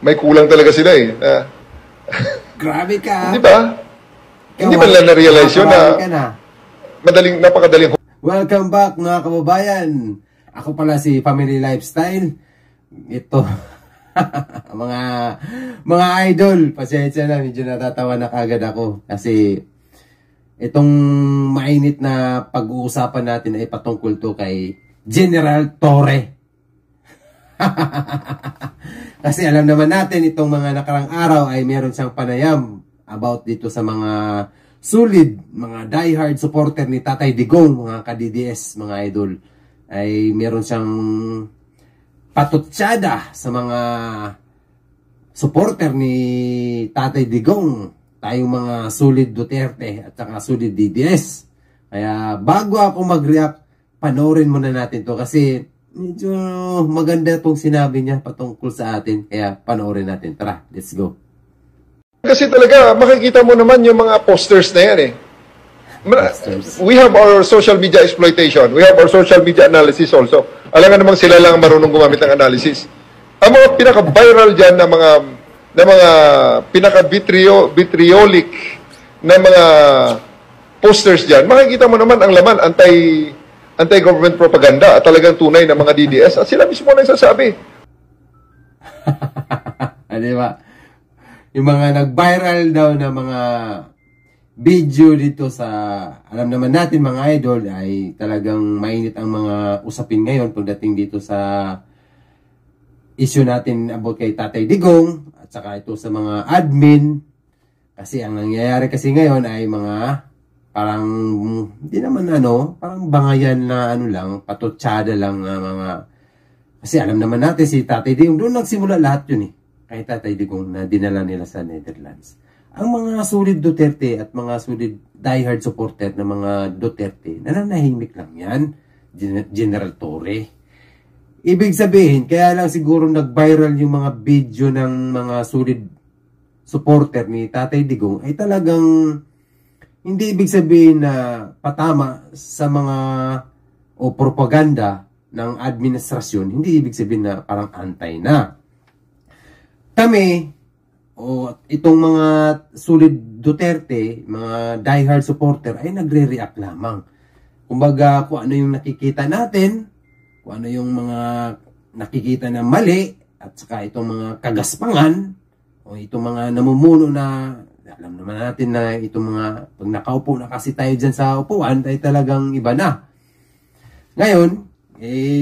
may kulang talaga sila eh. Grabe ka. Di ba? Hindi ba nila na-realize yun na napakadaling. Welcome back mga kababayan. Ako pala si Family Lifestyle. Ito, mga idol, pasensya na, medyo natatawa na kagad ako. Kasi itong mainit na pag-uusapan natin ay patungkol to kay General Torre. Kasi alam naman natin itong mga nakarang araw ay meron siyang panayam about dito sa mga solid, mga diehard supporter ni Tatay Digong, mga ka-DDS, mga idol. Ay meron siyang patutsada sa mga supporter ni Tatay Digong, tayong mga solid Duterte at saka solid DDS. Kaya bago ako mag-react, panoorin muna natin to kasi medyo maganda itong sinabi niya patungkol sa atin. Kaya panoorin natin. Tara, let's go. Kasi talaga, makikita mo naman yung mga posters na yan eh. We have our social media exploitation. We have our social media analysis also. Alam nga namang sila lang marunong gumamit ng analysis. Ang mga pinaka-viral dyan na mga pinaka-vitriolic na mga posters dyan, makikita mo naman ang laman anti-government propaganda at talagang tunay na mga DDS at sila mismo na nagsasabi. Di ba? Yung mga nag-viral daw na mga video dito sa, alam naman natin mga idol, ay talagang mainit ang mga usapin ngayon pagdating dito sa issue natin about kay Tatay Digong at saka ito sa mga admin. Kasi ang nangyayari kasi ngayon ay mga parang, hindi naman parang bangayan na lang, patutsada lang na mga, kasi alam naman natin si Tatay Digong, doon nagsimula lahat yun eh, kay Tatay Digong na dinala nila sa Netherlands. Ang mga solid Duterte at mga solid diehard supporter ng mga Duterte, nananahimik lang yan, General Torre. Ibig sabihin, kaya lang siguro nag-viral yung mga video ng mga solid supporter ni Tatay Digong, ay talagang hindi ibig sabihin na patama sa mga o propaganda ng administrasyon, hindi ibig sabihin na parang antay na. Kami, o itong mga solid Duterte, mga diehard supporter ay nagre-react lamang. Kumbaga, kung ano yung nakikita natin, kung ano yung mga nakikita na mali, at saka itong mga kagaspangan, o itong mga namumuno na, alam naman natin na itong mga, pag nakaupo na kasi tayo dyan sa upuan, ay talagang iba na. Ngayon,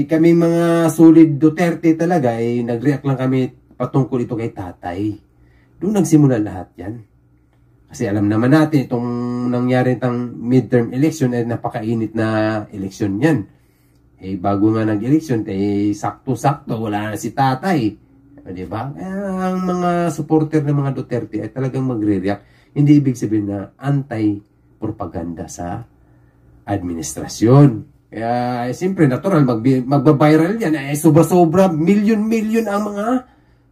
kami mga solid Duterte talaga, nag-react lang kami patungkol ito kay Tatay. Doon nagsimula lahat yan. Kasi alam naman natin itong nangyari itong midterm election ay napakainit na election yan. Bago nga nag-election, sakto-sakto, wala na si Tatay. Diba? Ang mga supporter ng mga Duterte ay talagang magre-react. Hindi ibig sabihin na anti-propaganda sa administrasyon. Kaya, siyempre, natural, magbabiral yan. Sobra-sobra, milyon-milyon ang mga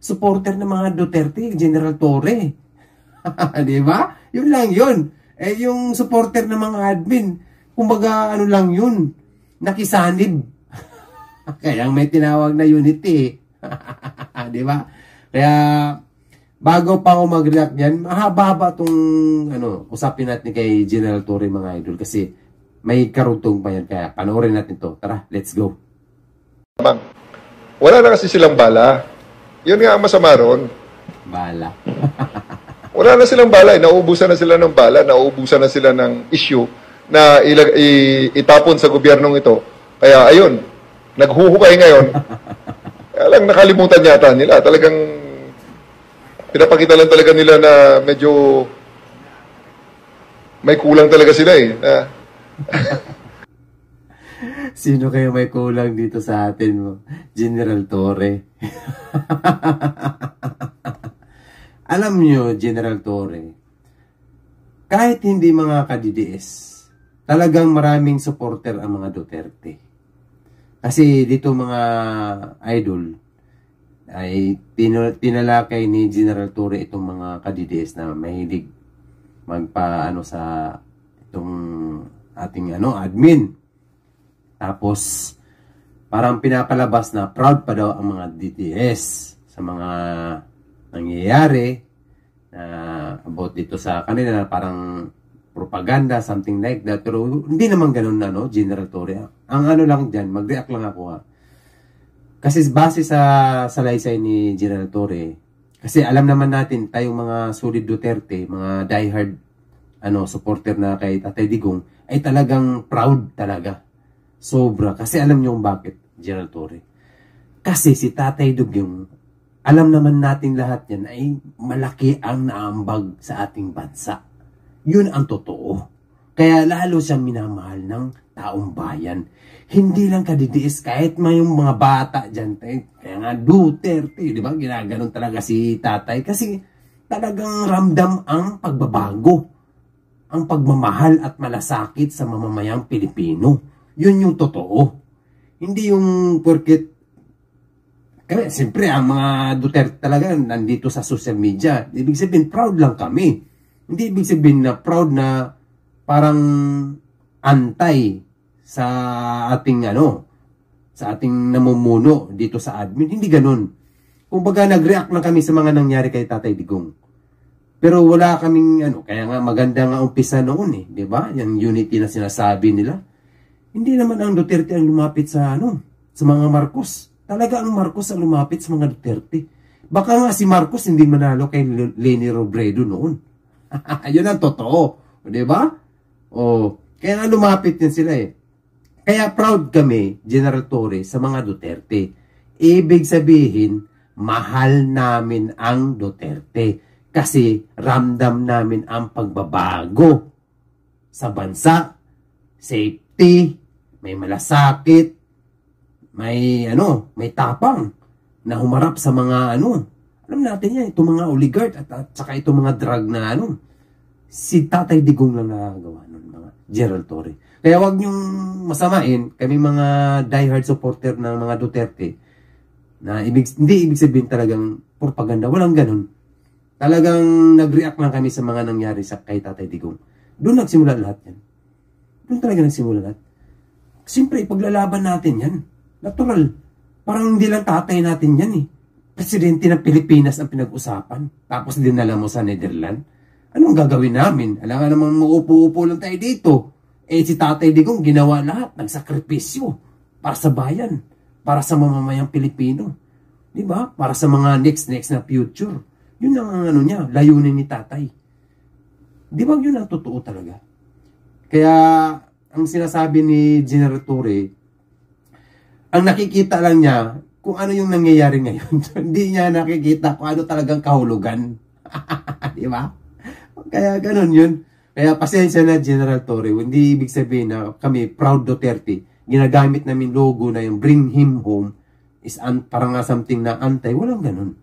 supporter ng mga Duterte, General Torre. Diba? Yun lang yun. Yung supporter ng mga admin, kumbaga lang yun, nakisanib. Kaya may tinawag na unity. Diba? Kaya, bago pa ako mag-react yan, mahaba-haba itong usapin natin kay General Torre mga idol. Kasi may karugtong pa yan. Kaya panoorin natin to. Tara, let's go. Wala na kasi silang bala. Yun nga ang masama ron. Bala. Wala na silang bala. Nauubusan na sila ng bala. Nauubusan na sila ng issue na itapon sa gobyernong ito. Kaya ayun, naghuhukay ngayon. Kaya lang nakalimutan yata nila. Talagang pinapakita lang talaga nila na medyo may kulang talaga sila eh. Sino kayo may kulang dito sa atin mo? General Torre. Alam nyo, General Torre, kahit hindi mga ka-DDS, talagang maraming supporter ang mga Duterte. Kasi dito mga idol, ay tinalakay ni General Torre itong mga ka-DDS na mahilig magpa sa itong ating admin. Tapos, parang pinapalabas na proud pa daw ang mga DDS sa mga nangyayari na about dito sa kanila na parang propaganda, something like that. Pero hindi naman ganun na, no, General Torre. Ang ano lang dyan, mag-react lang ako ha. Kasi base sa salaysay ni General Torre, kasi alam naman natin, tayong mga solid Duterte, mga diehard supporter na kay Tatay Digong, ay talagang proud talaga. Sobra. Kasi alam niyo kung bakit, General Torre. Kasi si Tatay Digong, alam naman natin lahat yan, ay malaki ang naambag sa ating bansa. Yun ang totoo. Kaya lalo siyang minamahal ng taong bayan. Hindi lang kadidiis, kahit may yung mga bata dyan, kaya nga Duterte, di ba? Ginaganon talaga si Tatay. Kasi talagang ramdam ang pagbabago. Ang pagmamahal at malasakit sa mamamayang Pilipino. Yun yung totoo. Hindi yung porket. Kaya siyempre ang mga Duterte talaga nandito sa social media. Ibig sabihin, proud lang kami. Hindi ibig sabihin na proud na parang antay sa ating sa ating namumuno dito sa admin. Hindi ganun. Kumbaga nag-react lang kami sa mga nangyari kay Tatay Digong. Pero wala kaming kaya nga maganda nga umpisa noon eh, 'di ba? Yung unity na sinasabi nila. Hindi naman ang Duterte ang lumapit sa sa mga Marcos. Talaga ang Marcos ang lumapit sa mga Duterte. Baka nga si Marcos hindi manalo kay Leni Robredo noon. Yun ang totoo, 'di ba? Kaya nga lumapit din sila eh. Kaya proud kami, General Torre, sa mga Duterte. Ibig sabihin, mahal namin ang Duterte. Kasi ramdam namin ang pagbabago sa bansa, safety, may malasakit, may tapang na humarap sa mga alam natin yan, itong mga oligarch at saka itong mga drug na si Tatay Digong lang nagagawa nun, mga General Torre. Kaya wag niyong masamain, kami mga diehard supporter ng mga Duterte, na hindi ibig sabihin talagang propaganda, walang ganun. Talagang nag-react lang kami sa mga nangyari kay Tatay Digong. Doon nagsimula lahat yan. Doon talaga nagsimula lahat. Siyempre, ipaglalaban natin yan. Natural. Parang hindi lang tatay natin yan eh. Presidente ng Pilipinas ang pinag-usapan. Tapos dinala mo sa Netherlands. Anong gagawin namin? Alam nga naman mauupo-upo lang tayo dito. Si Tatay Digong ginawa lahat. Nagsakripisyo. Para sa bayan. Para sa mamamayang Pilipino. Diba? Para sa mga next na future. Yun ang niya, layunin ni Tatay. Di ba yun ang totoo talaga? Kaya, ang sinasabi ni General Torre, ang nakikita lang niya, kung ano yung nangyayari ngayon. Hindi niya nakikita kung ano talagang kahulugan. Di ba? Kaya ganun yun. Kaya pasensya na, General Torre. Hindi ibig sabihin na kami, proud Duterte, ginagamit namin logo na yung bring him home is parang something na antay. Walang ganun.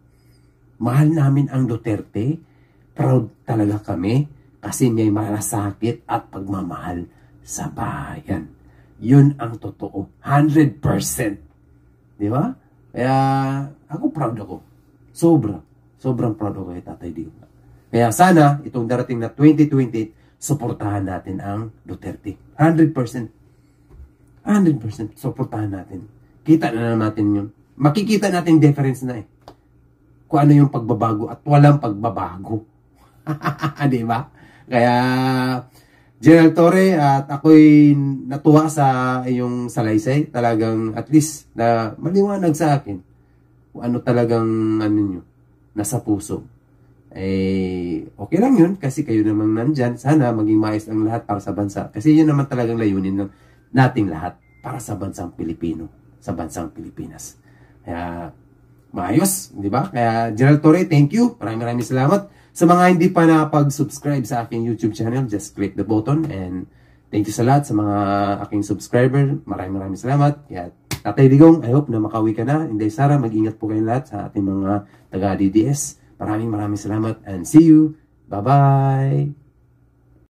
Mahal namin ang Duterte. Proud talaga kami kasi may malasakit at pagmamahal sa bayan. Yun ang totoo. 100%. Di ba? Kaya ako proud ako. Sobrang proud ako kay Tatay Digong. Kaya sana itong darating na 2028, suportahan natin ang Duterte. 100%. 100% suportahan natin. Kita na natin yun. Makikita natin difference na eh. Kung ano yung pagbabago at walang pagbabago. Di ba? Kaya, General Torre, at ako'y natuwa sa iyong salaysay. Talagang at least na maliwanag sa akin kung ano talagang nyo, nasa puso. Okay lang yun kasi kayo namang nandyan. Sana maging maayos ang lahat para sa bansa. Kasi yun naman talagang layunin ng nating lahat para sa bansang Pilipino, sa bansang Pilipinas. Kaya, maayos, di ba? Kaya, General Torre, thank you. Maraming salamat. Sa mga hindi pa nakapag-subscribe sa aking YouTube channel, just click the button. And thank you sa lahat sa mga aking subscriber. Maraming salamat. Kaya, Tatay Digong, I hope na makauwi ka na. Inday Sara, mag-ingat po kayong lahat sa ating mga taga-DDS. Maraming salamat and see you. Bye-bye!